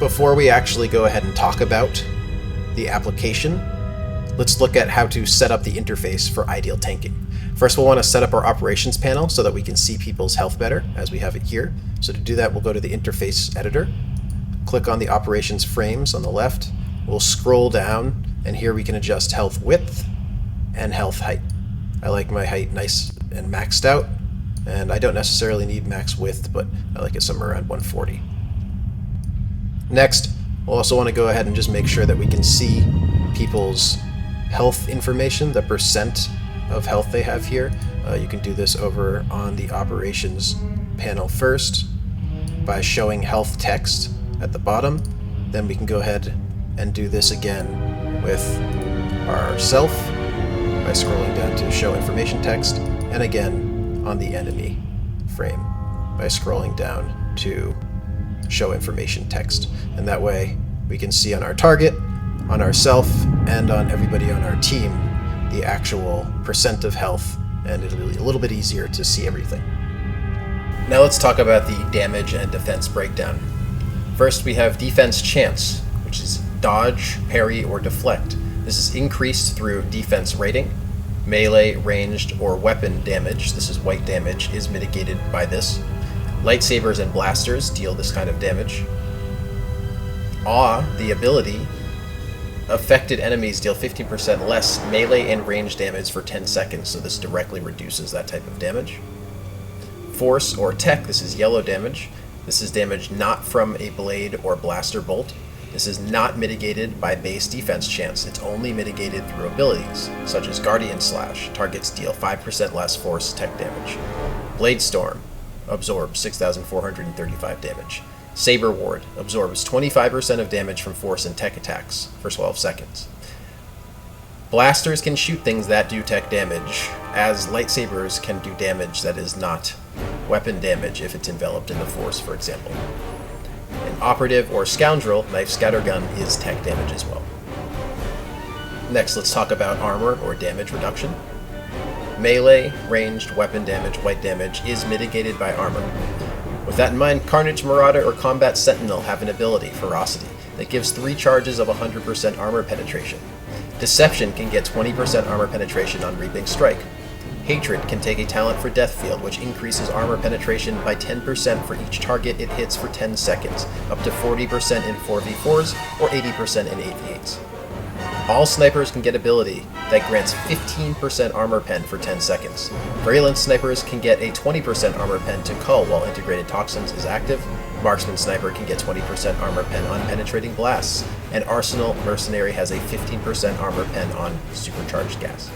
Before we actually go ahead and talk about the application, let's look at how to set up the interface for ideal tanking. First, we'll want to set up our operations panel so that we can see people's health better, as we have it here. So to do that, we'll go to the interface editor, click on the operations frames on the left. We'll scroll down, and here we can adjust health width and health height. I like my height nice and maxed out, and I don't necessarily need max width, but I like it somewhere around 140. Next, we'll also want to go ahead and just make sure that we can see people's health information, the percent of health they have here. You can do this over on the operations panel first by showing health text at the bottom. Then we can go ahead and do this again with our self by scrolling down to show information text, and again on the enemy frame by scrolling down to show information text. And that way we can see on our target, on ourself, and on everybody on our team the actual percent of health, and it'll be a little bit easier to see everything. Now let's talk about the damage and defense breakdown. First, we have defense chance, which is dodge, parry, or deflect. This is increased through defense rating. Melee, ranged, or weapon damage, this is white damage, is mitigated by this. Lightsabers and blasters deal this kind of damage. Awe, the ability, affected enemies deal 15% less melee and range damage for 10 seconds, so this directly reduces that type of damage. Force or tech, this is yellow damage. This is damage not from a blade or blaster bolt. This is not mitigated by base defense chance. It's only mitigated through abilities, such as Guardian Slash. Targets deal 5% less force tech damage. Blade Storm absorbs 6,435 damage. Saber Ward absorbs 25% of damage from force and tech attacks for 12 seconds. Blasters can shoot things that do tech damage, as lightsabers can do damage that is not weapon damage if it's enveloped in the force, for example. An operative or scoundrel knife scattergun is tech damage as well. Next, let's talk about armor or damage reduction. Melee, ranged, weapon damage, white damage is mitigated by armor. With that in mind, Carnage Marauder or Combat Sentinel have an ability, Ferocity, that gives 3 charges of 100% armor penetration. Deception can get 20% armor penetration on Reaping Strike. Hatred can take a talent for Death Field, which increases armor penetration by 10% for each target it hits for 10 seconds, up to 40% in 4v4s or 80% in 8v8s. All snipers can get ability that grants 15% armor pen for 10 seconds. Virulent snipers can get a 20% armor pen to cull while integrated toxins is active. Marksman sniper can get 20% armor pen on penetrating blasts. And Arsenal mercenary has a 15% armor pen on supercharged gas.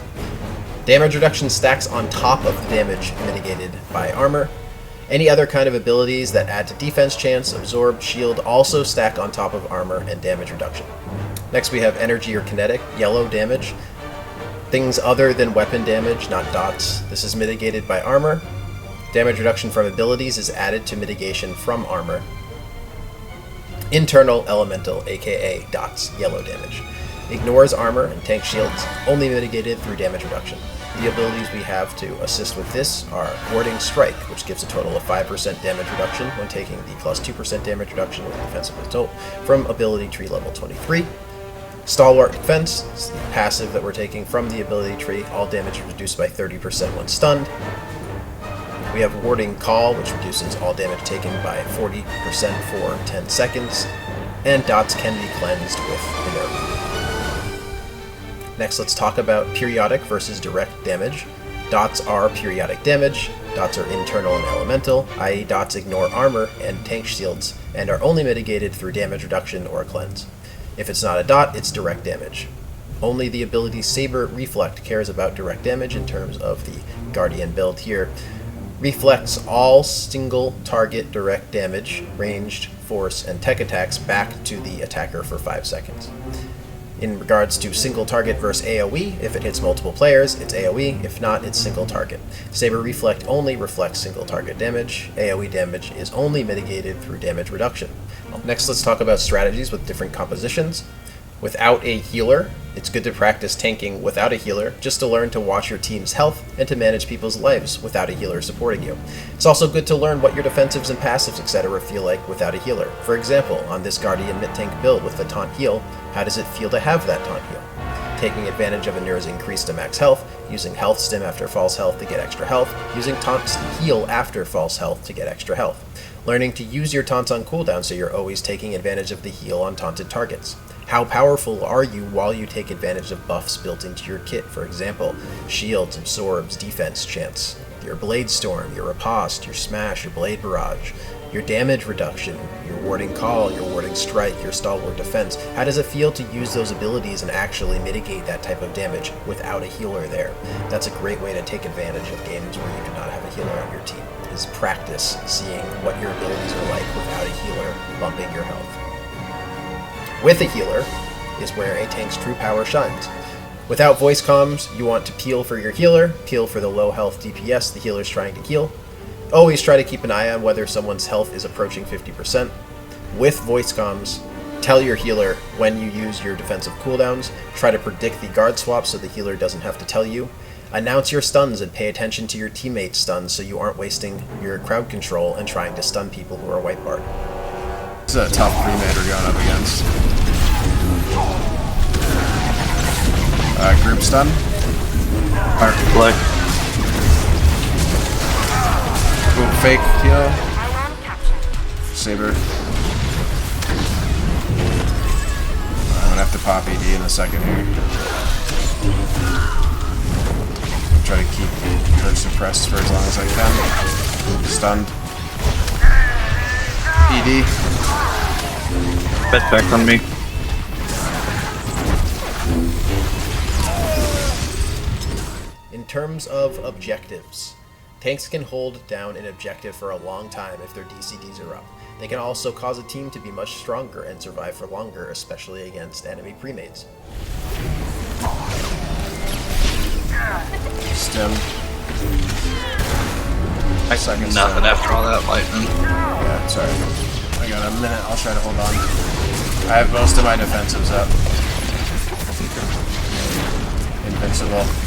Damage reduction stacks on top of the damage mitigated by armor. Any other kind of abilities that add to defense chance, absorb, shield, also stack on top of armor and damage reduction. Next we have energy or kinetic, yellow damage. Things other than weapon damage, not dots. This is mitigated by armor. Damage reduction from abilities is added to mitigation from armor. Internal elemental, aka dots, yellow damage. Ignores armor and tank shields, only mitigated through damage reduction. The abilities we have to assist with this are Warding Strike, which gives a total of 5% damage reduction when taking the plus 2% damage reduction with defensive assault from ability tree level 23. Stalwart Defense is the passive that we're taking from the ability tree. All damage is reduced by 30% when stunned. We have Warding Call, which reduces all damage taken by 40% for 10 seconds. And dots can be cleansed with Inert. Next, let's talk periodic versus direct damage. Dots are periodic damage. Dots are internal and elemental, i.e. dots ignore armor and tank shields and are only mitigated through damage reduction or cleanse. If it's not a dot, it's direct damage. Only the ability Saber Reflect cares about direct damage in terms of the Guardian build here. Reflects all single target direct damage, ranged, force, and tech attacks back to the attacker for 5 seconds. In regards to single target versus AoE, if it hits multiple players, it's AoE, if not, it's single target. Saber Reflect only reflects single target damage. AoE damage is only mitigated through damage reduction. Next, let's talk about strategies with different compositions. Without a healer, it's good to practice tanking without a healer, just to learn to watch your team's health and to manage people's lives without a healer supporting you. It's also good to learn what your defensives and passives, etc. feel like without a healer. For example, on this Guardian mid-tank build with the taunt heal, how does it feel to have that taunt heal? Taking advantage of Anura's increase to max health, using health stim after false health to get extra health, using taunt heal after false health to get extra health. Learning to use your taunts on cooldown so you're always taking advantage of the heal on taunted targets. How powerful are you while you take advantage of buffs built into your kit, for example, shields, absorbs, defense chance, your blade storm, your riposte, your smash, your blade barrage, your damage reduction, your warding call, your warding strike, your stalwart defense. How does it feel to use those abilities and actually mitigate that type of damage without a healer there? That's a great way to take advantage of games where you do not have a healer on your team, is practice seeing what your abilities are like without a healer bumping your health. With a healer is where a tank's true power shines. Without voice comms, you want to peel for your healer, peel for the low health DPS the healer's trying to heal. Always try to keep an eye on whether someone's health is approaching 50%. With voice comms, tell your healer when you use your defensive cooldowns. Try to predict the guard swap so the healer doesn't have to tell you. Announce your stuns and pay attention to your teammates' stuns so you aren't wasting your crowd control and trying to stun people who are white barred. This is a tough pre-mid we're going up against. Group stun. Play. Ooh, fake heal. Saber. I'm gonna have to pop ED in a second here. Try to keep her suppressed for as long as I can. Stunned. ED. Best back on me. In terms of objectives, tanks can hold down an objective for a long time if their DCDs are up. They can also cause a team to be much stronger and survive for longer, especially against enemy premades. Stim. Second Nothing stim. after all that lightning. Yeah, sorry. I got a minute. I'll try to hold on. I have most of my defensives up. Invincible.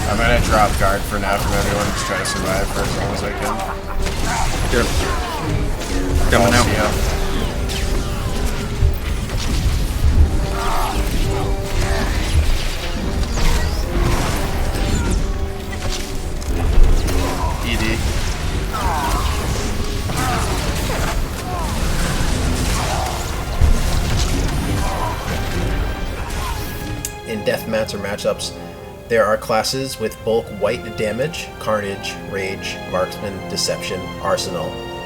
I'm gonna drop guard for now from everyone. Just try to survive for as long as I can. Good. Coming out. ED. In deathmatch or matchups, there are classes with bulk white damage, carnage, rage, marksman, deception, arsenal.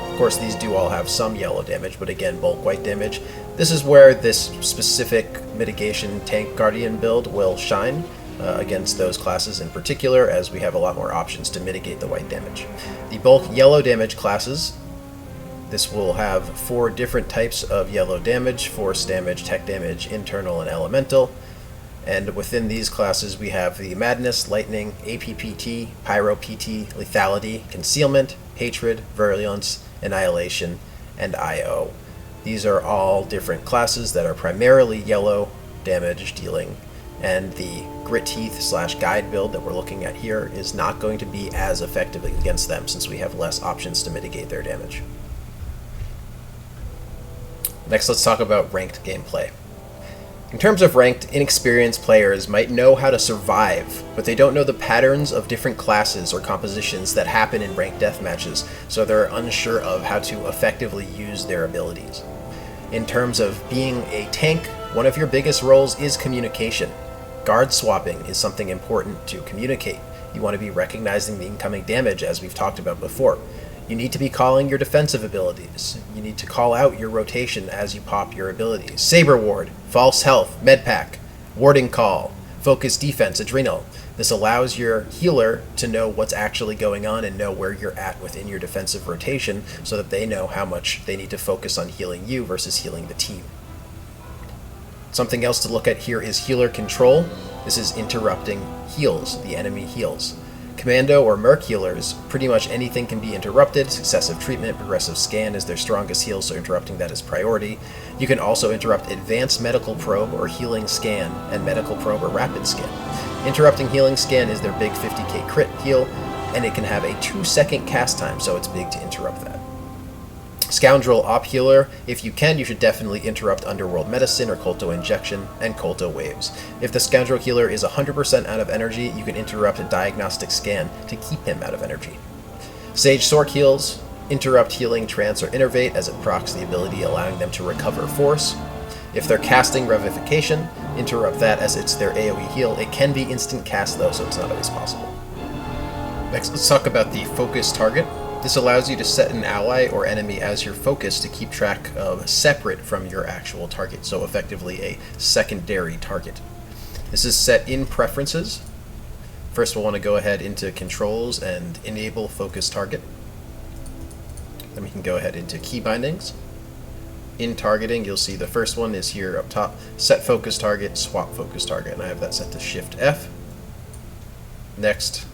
Of course, these do all have some yellow damage, but again, bulk white damage. This is where this specific mitigation tank guardian build will shine against those classes in particular, as we have a lot more options to mitigate the white damage. The bulk yellow damage classes, this will have 4 different types of yellow damage: force damage, tech damage, internal, and elemental. And within these classes, we have the Madness, Lightning, APPT, Pyro PT, Lethality, Concealment, Hatred, Virulence, Annihilation, and IO. These are all different classes that are primarily yellow damage dealing, and the Grit Teeth / Guide build that we're looking at here is not going to be as effective against them since we have less options to mitigate their damage. Next, let's talk about ranked gameplay. In terms of ranked, inexperienced players might know how to survive, but they don't know the patterns of different classes or compositions that happen in ranked deathmatches, so they're unsure of how to effectively use their abilities. In terms of being a tank, one of your biggest roles is communication. Guard swapping is something important to communicate. You want to be recognizing the incoming damage, as we've talked about before. You need to be calling your defensive abilities. You need to call out your rotation as you pop your abilities. Saber Ward, False Health, Medpack, Warding Call, Focus Defense, Adrenal. This allows your healer to know what's actually going on and know where you're at within your defensive rotation so that they know how much they need to focus on healing you versus healing the team. Something else to look at here is healer control. This is interrupting heals, the enemy heals. Commando or Merc healers, pretty much anything can be interrupted. Successive treatment, progressive scan is their strongest heal, so interrupting that is priority. You can also interrupt advanced medical probe or healing scan, and medical probe or rapid scan. Interrupting healing scan is their big 50k crit heal, and it can have a 2-second cast time, so it's big to interrupt that. Scoundrel Op Healer, if you can, you should definitely interrupt Underworld Medicine or Kolto Injection and Kolto Waves. If the Scoundrel Healer is 100% out of energy, you can interrupt a Diagnostic Scan to keep him out of energy. Sage Sork heals, interrupt Healing Trance or Innervate as it procs the ability, allowing them to recover force. If they're casting Revivification, interrupt that as it's their AoE heal. It can be instant cast though, so it's not always possible. Next, let's talk about the Focus Target. This allows you to set an ally or enemy as your focus to keep track of separate from your actual target, so effectively a secondary target. This is set in Preferences. First we'll want to go ahead into Controls and enable Focus Target. Then we can go ahead into Key Bindings. In targeting, you'll see the first one is here up top, Set Focus Target, Swap Focus Target, and I have that set to Shift F. Next,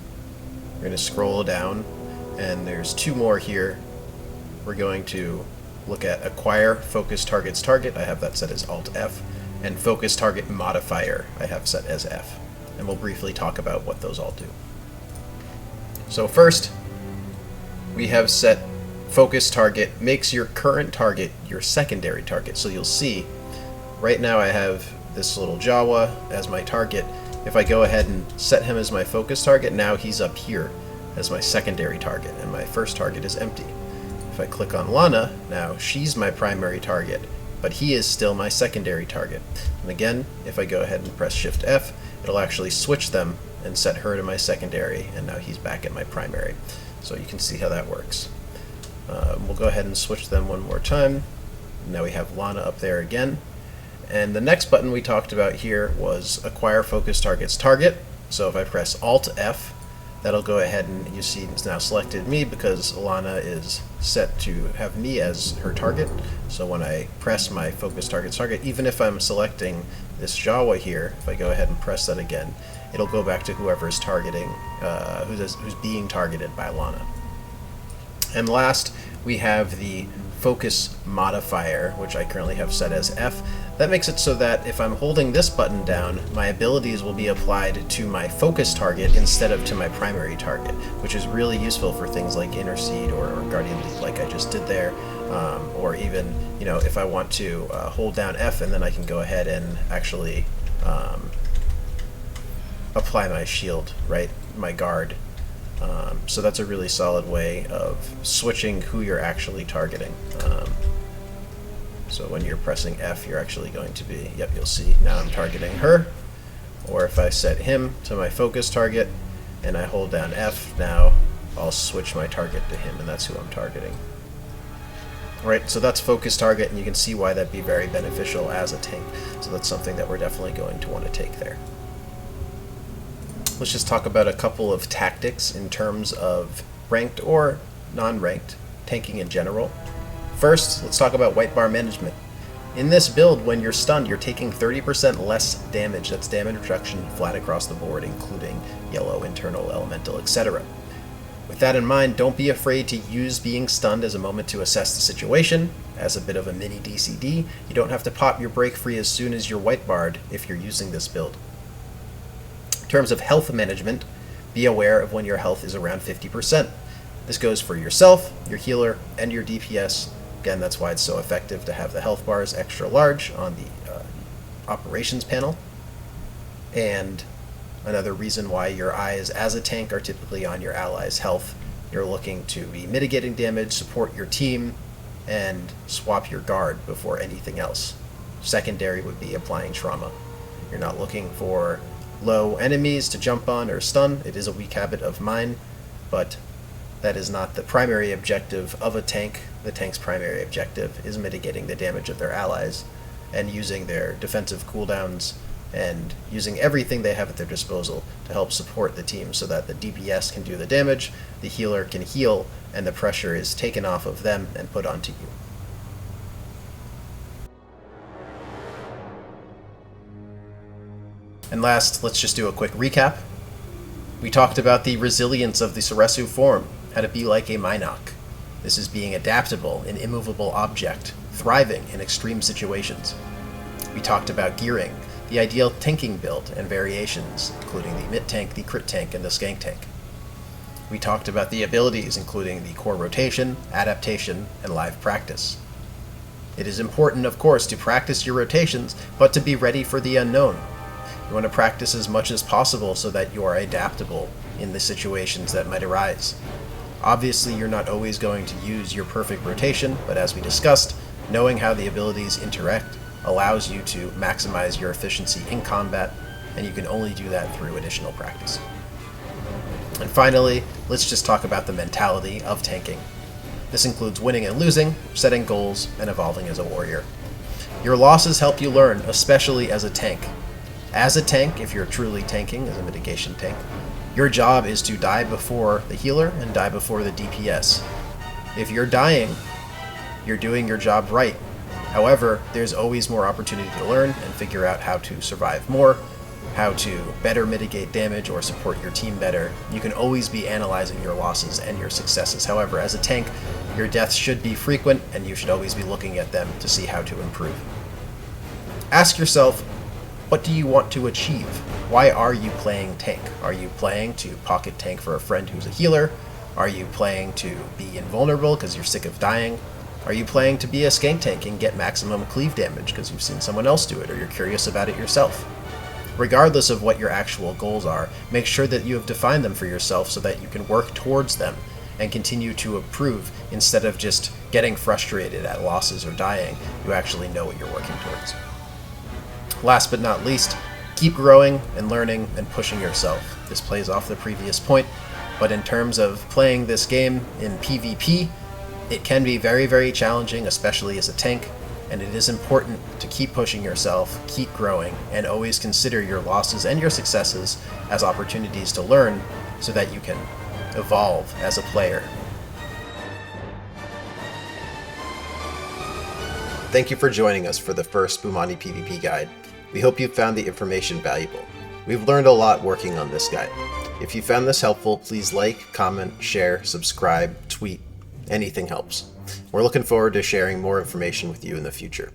we're going to scroll down, and there's 2 more here. We're going to look at Acquire Focus Target's Target. I have that set as Alt F. And Focus Target Modifier I have set as F. And we'll briefly talk about what those all do. So first, we have set Focus Target makes your current target your secondary target. So you'll see, right now I have this little Jawa as my target. If I go ahead and set him as my focus target, now he's up here as my secondary target, and my first target is empty. If I click on Lana, now she's my primary target, but he is still my secondary target. And again, if I go ahead and press Shift F, it'll actually switch them and set her to my secondary, and now he's back at my primary. So you can see how that works. We'll go ahead and switch them one more time. Now we have Lana up there again. And the next button we talked about here was Acquire Focus Target's Target. So if I press Alt F, that'll go ahead and you see it's now selected me because Alana is set to have me as her target. So when I press my Focus Target's Target, even if I'm selecting this Jawa here, if I go ahead and press that again, it'll go back to whoever's targeting, who's being targeted by Lana. And last, we have the Focus Modifier, which I currently have set as F. That makes it so that if I'm holding this button down, my abilities will be applied to my focus target instead of to my primary target, which is really useful for things like Intercede or Guardian Leap like I just did there, or even, you know, if I want to hold down F and then I can go ahead and actually apply my shield, right, my guard. So that's a really solid way of switching who you're actually targeting. So when you're pressing F, you're actually going to be, yep, you'll see now I'm targeting her. Or if I set him to my focus target and I hold down F, now I'll switch my target to him, and that's who I'm targeting. Alright, so that's focus target, and you can see why that'd be very beneficial as a tank. So that's something that we're definitely going to want to take there. Let's just talk about a couple of tactics in terms of ranked or non-ranked tanking in general. First, let's talk about white bar management. In this build, when you're stunned, you're taking 30% less damage. That's damage reduction flat across the board, including yellow, internal, elemental, etc. With that in mind, don't be afraid to use being stunned as a moment to assess the situation, as a bit of a mini DCD. You don't have to pop your break free as soon as you're white barred if you're using this build. In terms of health management, be aware of when your health is around 50%. This goes for yourself, your healer, and your DPS. Again, that's why it's so effective to have the health bars extra large on the operations panel. And another reason why your eyes as a tank are typically on your allies' health. You're looking to be mitigating damage, support your team, and swap your guard before anything else. Secondary would be applying trauma. You're not looking for low enemies to jump on or stun. It is a weak habit of mine, but that is not the primary objective of a tank. The tank's primary objective is mitigating the damage of their allies and using their defensive cooldowns and using everything they have at their disposal to help support the team so that the DPS can do the damage, the healer can heal, and the pressure is taken off of them and put onto you. And last, let's just do a quick recap. We talked about the resilience of the Soresu form, how to be like a Minok. This is being adaptable, an immovable object, thriving in extreme situations. We talked about gearing, the ideal tanking build and variations, including the mid tank, the crit tank, and the skank tank. We talked about the abilities, including the core rotation, adaptation, and live practice. It is important, of course, to practice your rotations, but to be ready for the unknown. You want to practice as much as possible so that you are adaptable in the situations that might arise. Obviously, you're not always going to use your perfect rotation, but as we discussed, knowing how the abilities interact allows you to maximize your efficiency in combat, and you can only do that through additional practice. And finally, let's just talk about the mentality of tanking. This includes winning and losing, setting goals, and evolving as a warrior. Your losses help you learn, especially as a tank. As a tank, if you're truly tanking as a mitigation tank, your job is to die before the healer and die before the DPS. If you're dying, you're doing your job right. However, there's always more opportunity to learn and figure out how to survive more, how to better mitigate damage or support your team better. You can always be analyzing your losses and your successes. However, as a tank, your deaths should be frequent and you should always be looking at them to see how to improve. Ask yourself, what do you want to achieve? Why are you playing tank? Are you playing to pocket tank for a friend who's a healer? Are you playing to be invulnerable because you're sick of dying? Are you playing to be a skank tank and get maximum cleave damage because you've seen someone else do it or you're curious about it yourself? Regardless of what your actual goals are, make sure that you have defined them for yourself so that you can work towards them and continue to improve instead of just getting frustrated at losses or dying. You actually know what you're working towards. Last but not least, keep growing and learning and pushing yourself. This plays off the previous point, but in terms of playing this game in PvP, it can be very, very challenging, especially as a tank, and it is important to keep pushing yourself, keep growing, and always consider your losses and your successes as opportunities to learn so that you can evolve as a player. Thank you for joining us for the first Bumani PvP guide. We hope you found the information valuable. We've learned a lot working on this guide. If you found this helpful, please like, comment, share, subscribe, tweet. Anything helps. We're looking forward to sharing more information with you in the future.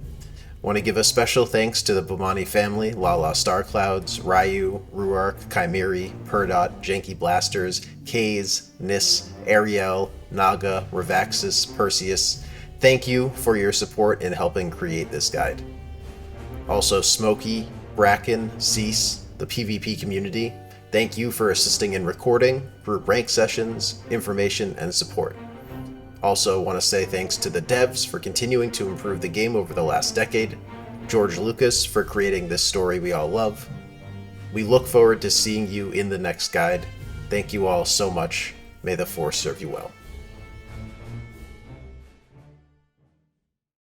Want to give a special thanks to the Bumani family, Lala Starclouds, Ryu, Ruark, Chimeri, Perdot, Janky Blasters, Kaze, Nis, Ariel, Naga, Revaxis, Perseus. Thank you for your support in helping create this guide. Also Smokey, Bracken, Cease, the PvP community. Thank you for assisting in recording, group rank sessions, information, and support. Also want to say thanks to the devs for continuing to improve the game over the last decade, George Lucas for creating this story we all love. We look forward to seeing you in the next guide. Thank you all so much. May the Force serve you well.